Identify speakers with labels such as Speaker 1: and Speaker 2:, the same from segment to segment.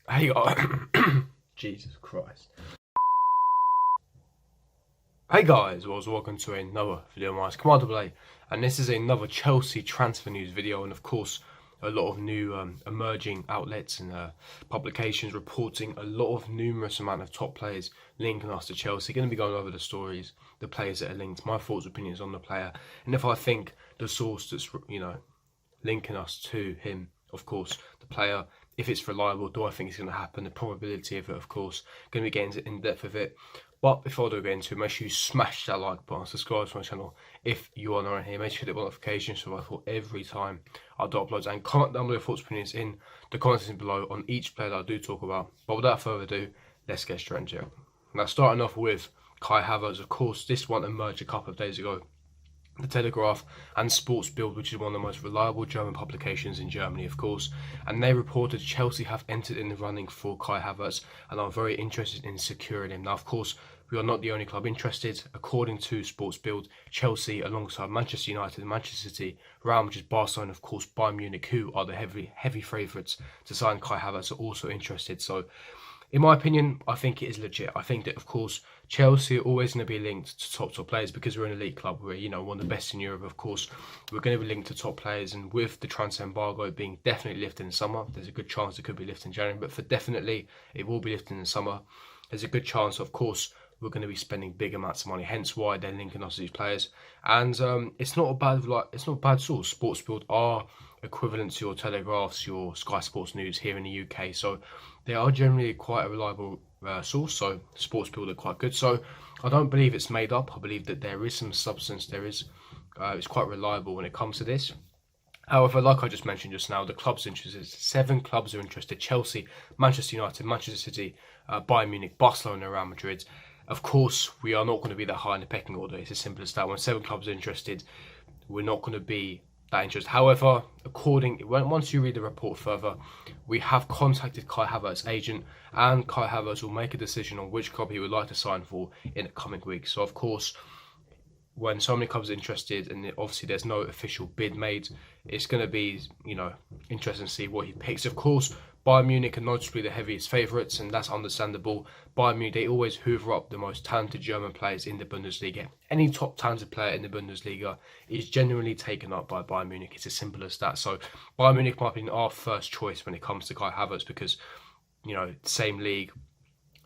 Speaker 1: Hey, Jesus Christ. Hey guys, welcome to another video of mine. It's Commander Blade, and this is another Chelsea transfer news video, and of course, a lot of new emerging outlets and publications reporting a lot of numerous amount of top players linking us to Chelsea. Going to be going over the stories, the players that are linked, my thoughts, opinions on the player, and if I think the source that's linking us to him, of course, the player, if it's reliable, do I think it's going to happen? The probability of it, of course, going to be getting in depth of it. But before I do get into it, make sure you smash that like button, subscribe to my channel if you are not here. Make sure you hit the notifications so I thought every time I do uploads, and comment down below your thoughts, opinions in the comments below on each player that I do talk about. But without further ado, let's get straight into it. Now, starting off with Kai Havertz, of course, this one emerged a couple of days ago. The Telegraph and Sports Bild, which is one of the most reliable German publications in Germany, of course, and they reported Chelsea have entered in the running for Kai Havertz and are very interested in securing him. Now, of course, we are not the only club interested. According to Sports Bild, Chelsea, alongside Manchester United, Manchester City, Real Madrid, Barcelona, of course, Bayern Munich, who are the heavy favourites to sign Kai Havertz, are also interested. So, in my opinion, I think it is legit. I think that, of course, Chelsea are always going to be linked to top players because we're an elite club. We're, one of the best in Europe, of course. We're going to be linked to top players, and with the transfer embargo being definitely lifted in summer, there's a good chance it could be lifted in January, but for definitely it will be lifted in the summer. There's a good chance, of course, we're going to be spending big amounts of money, hence why they're linking us to these players. And it's not a bad source. Sports Bild are equivalent to your Telegraphs, your Sky Sports News here in the UK, so they are generally quite a reliable source. So Sports Bild are quite good. So I don't believe it's made up. I believe that there is some substance. It's quite reliable when it comes to this. However, like I just mentioned just now, the clubs interested. 7 clubs are interested: Chelsea, Manchester United, Manchester City, Bayern Munich, Barcelona, Real Madrid. Of course, we are not going to be that high in the pecking order. It's as simple as that. When 7 clubs are interested, we're not going to be that interested. However, once you read the report further, we have contacted Kai Havertz's agent, and Kai Havertz will make a decision on which club he would like to sign for in the coming weeks. So, of course, when so many clubs are interested, and obviously there's no official bid made, it's going to be, interesting to see what he picks. Of course, Bayern Munich are noticeably the heaviest favourites, and that's understandable. Bayern Munich, they always hoover up the most talented German players in the Bundesliga. Any top talented player in the Bundesliga is genuinely taken up by Bayern Munich. It's as simple as that. So Bayern Munich might be our first choice when it comes to Kai Havertz because, same league,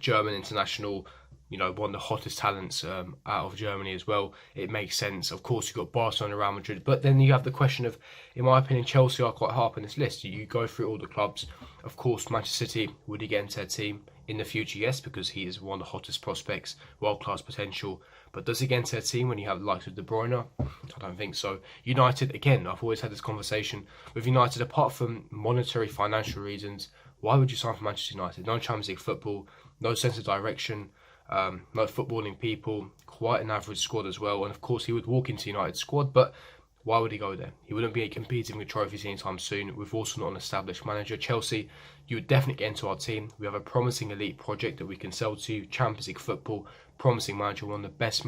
Speaker 1: German international, one of the hottest talents out of Germany as well. It makes sense. Of course, you've got Barcelona, Real Madrid, but then you have the question of, in my opinion, Chelsea are quite high up on this list. You go through all the clubs. Of course, Manchester City, would he get into their team in the future? Yes, because he is one of the hottest prospects, world-class potential. But does he get into their team when you have the likes of De Bruyne? I don't think so. United, again, I've always had this conversation with United. Apart from monetary, financial reasons, why would you sign for Manchester United? No Champions League football, no sense of direction, no footballing people, quite an average squad as well. And of course, he would walk into United's squad, but why would he go there? He wouldn't be competing with trophies anytime soon. We've also not an established manager. Chelsea, you would definitely get into our team. We have a promising elite project that we can sell to you. Champions League football, promising manager, one of the best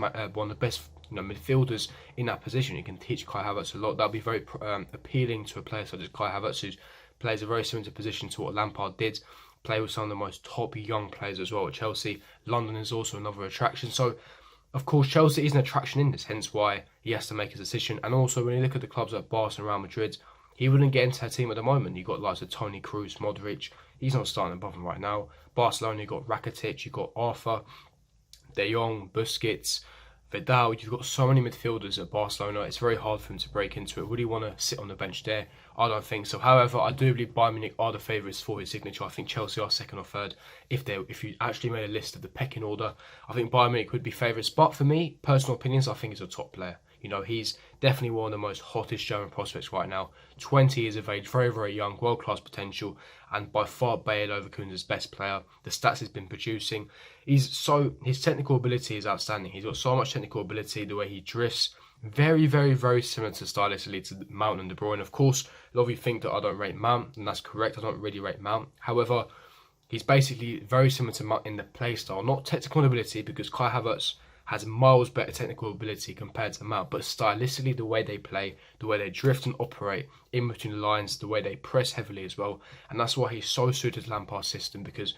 Speaker 1: midfielders in that position. He can teach Kai Havertz a lot. That'll be very appealing to a player such as Kai Havertz, who plays a very similar position to what Lampard did. Play with some of the most top young players as well at Chelsea. London is also another attraction. So, of course, Chelsea is an attraction in this, hence why he has to make his decision. And also, when you look at the clubs like Barcelona and Real Madrid, he wouldn't get into that team at the moment. You've got likes of Toni Kroos, Modric. He's not starting above him right now. Barcelona, you've got Rakitic, you've got Arthur, De Jong, Busquets, Vidal. You've got so many midfielders at Barcelona. It's very hard for him to break into it. Would he want to sit on the bench there? I don't think so. However, I do believe Bayern Munich are the favourites for his signature. I think Chelsea are second or third. If you actually made a list of the pecking order, I think Bayern Munich would be favourites. But for me, personal opinions, I think he's a top player. He's definitely one of the most hottest German prospects right now. 20 years of age, very, very young, world-class potential, and by far Bayer Leverkusen's best player. The stats he's been producing, his technical ability is outstanding. He's got so much technical ability, the way he drifts. Very, very, very similar to stylistically to Mount and De Bruyne. Of course, a lot of you think that I don't rate Mount, and that's correct. I don't really rate Mount. However, he's basically very similar to Mount in the play style, not technical ability, because Kai Havertz has miles better technical ability compared to Mount, but stylistically, the way they play, the way they drift and operate in between the lines, the way they press heavily as well, and that's why he's so suited to Lampard's system, because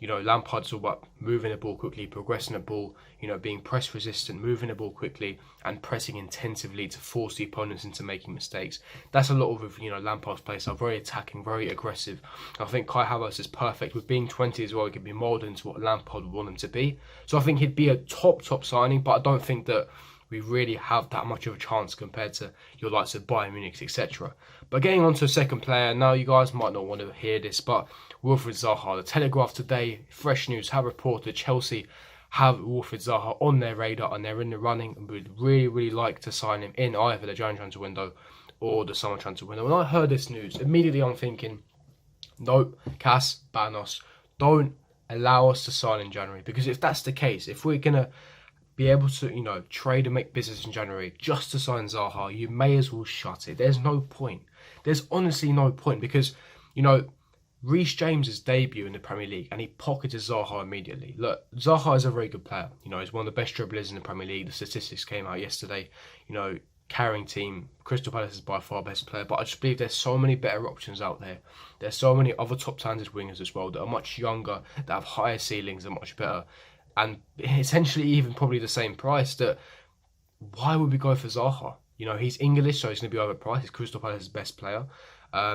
Speaker 1: Lampard's all about moving the ball quickly, progressing the ball, being press resistant, moving the ball quickly, and pressing intensively to force the opponents into making mistakes. That's a lot of Lampard's play style, very attacking, very aggressive. I think Kai Havertz is perfect. With being 20 as well, he can be moulded into what Lampard would want him to be. So I think he'd be a top signing, but I don't think that we really have that much of a chance compared to your likes of Bayern Munich, etc. But getting on to a second player, now you guys might not want to hear this, but Wilfried Zaha. The Telegraph today, fresh news, have reported Chelsea have Wilfried Zaha on their radar and they're in the running and would really like to sign him in either the January transfer window or the summer transfer window. When I heard this news, immediately I'm thinking, nope, Cas, Banos, don't allow us to sign in January, because if that's the case, if we're going to be able to, trade and make business in January just to sign Zaha, you may as well shut it. There's no point. There's honestly no point, because, Reece James's debut in the Premier League and he pocketed Zaha immediately. Look, Zaha is a very good player. He's one of the best dribblers in the Premier League. The statistics came out yesterday. Carrying team, Crystal Palace is by far best player, but I just believe there's so many better options out there. There's so many other top talented wingers as well that are much younger, that have higher ceilings and much better, and essentially even probably the same price. That why would we go for Zaha? He's English, so he's going to be overpriced. He's Crystal Palace's best player.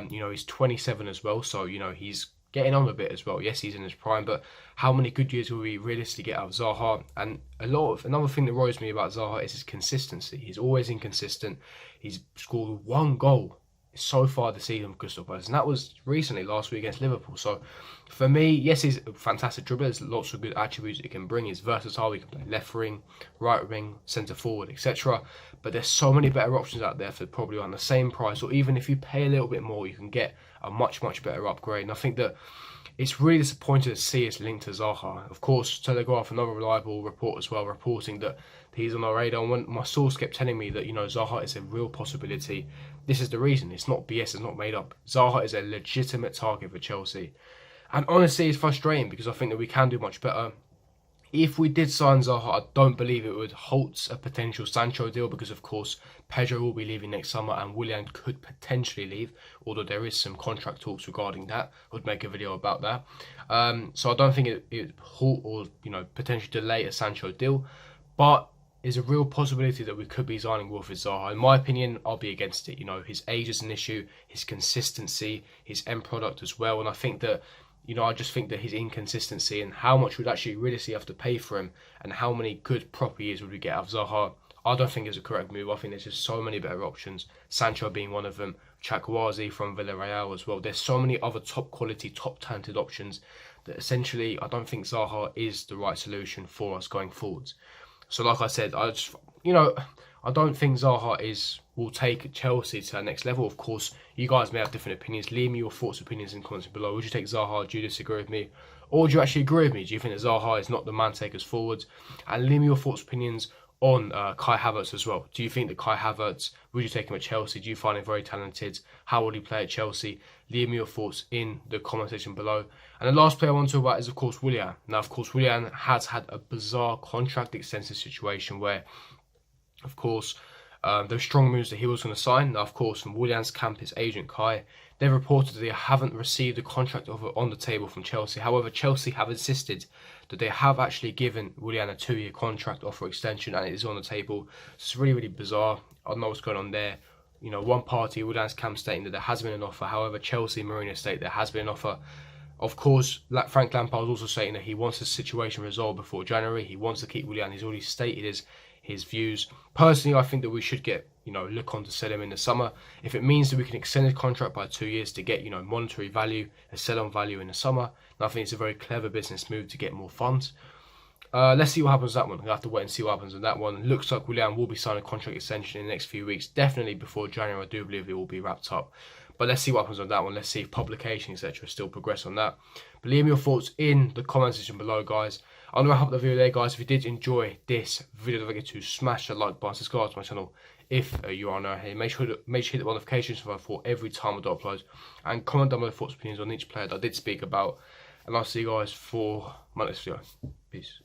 Speaker 1: He's 27 as well, so he's getting on a bit as well. Yes, he's in his prime, but how many good years will we realistically get out of Zaha? And another thing that worries me about Zaha is his consistency. He's always inconsistent. He's scored one goal so far this season for Crystal Palace, and that was recently last week against Liverpool. So for me, yes, he's a fantastic dribbler. There's lots of good attributes he can bring. He's versatile. He can play left wing, right wing, centre forward, etc. But there's so many better options out there for probably on the same price, or even if you pay a little bit more, you can get a much better upgrade. And I think that it's really disappointing to see us linked to Zaha. Of course, Telegraph, another reliable report as well, reporting that he's on our radar. And when my source kept telling me that Zaha is a real possibility, this is the reason. It's not BS. It's not made up. Zaha is a legitimate target for Chelsea. And honestly, it's frustrating because I think that we can do much better. If we did sign Zaha, I don't believe it would halt a potential Sancho deal, because of course Pedro will be leaving next summer and Willian could potentially leave, although there is some contract talks regarding that. I would make a video about that. So I don't think it would halt or potentially delay a Sancho deal, but is a real possibility that we could be signing Wilfried Zaha. In my opinion, I'll be against it. His age is an issue, his consistency, his end product as well, and I think that I just think that his inconsistency and how much we'd actually realistically have to pay for him and how many good proper years would we get out of Zaha, I don't think is a correct move. I think there's just so many better options, Sancho being one of them, Chakwazi from Villarreal as well. There's so many other top quality, top talented options that essentially I don't think Zaha is the right solution for us going forwards. So like I said, I don't think Zaha will take Chelsea to that next level. Of course, you guys may have different opinions. Leave me your thoughts, opinions in the comments below. Would you take Zaha? Do you disagree with me? Or do you actually agree with me? Do you think that Zaha is not the man to take us forwards? And leave me your thoughts, opinions on Kai Havertz as well. Do you think that Kai Havertz, would you take him at Chelsea? Do you find him very talented? How will he play at Chelsea? Leave me your thoughts in the comment section below. And the last player I want to talk about is, of course, Willian. Now, of course, Willian has had a bizarre contract extension situation where, of course, there's strong moves that he was going to sign. Now, of course, from Willian's camp, his agent Kai, they've reported that they haven't received a contract offer on the table from Chelsea. However, Chelsea have insisted that they have actually given Willian a 2-year contract offer extension, and it is on the table. So it's really bizarre. I don't know what's going on there. One party, Willian's camp, stating that there has been an offer. However, Chelsea, Mourinho state there has been an offer. Of course, Frank Lampard is also saying that he wants the situation resolved before January. He wants to keep Willian. He's already stated his views. Personally, I think that we should look on to sell him in the summer. If it means that we can extend his contract by 2 years to get, monetary value, a sell-on value in the summer, then I think it's a very clever business move to get more funds. Let's see what happens with that one. We'll have to wait and see what happens with that one. Looks like Willian will be signing a contract extension in the next few weeks. Definitely before January, I do believe it will be wrapped up. But let's see what happens on that one. Let's see if publication, etc. still progress on that. But leave me your thoughts in the comment section below, guys. I'm going to wrap up the video there, guys. If you did enjoy this video, don't forget to smash the like button, subscribe to my channel if you are new here. Make sure to hit the notifications for every time I do upload. And comment down below thoughts and opinions on each player that I did speak about. And I'll see you guys for my next video. Peace.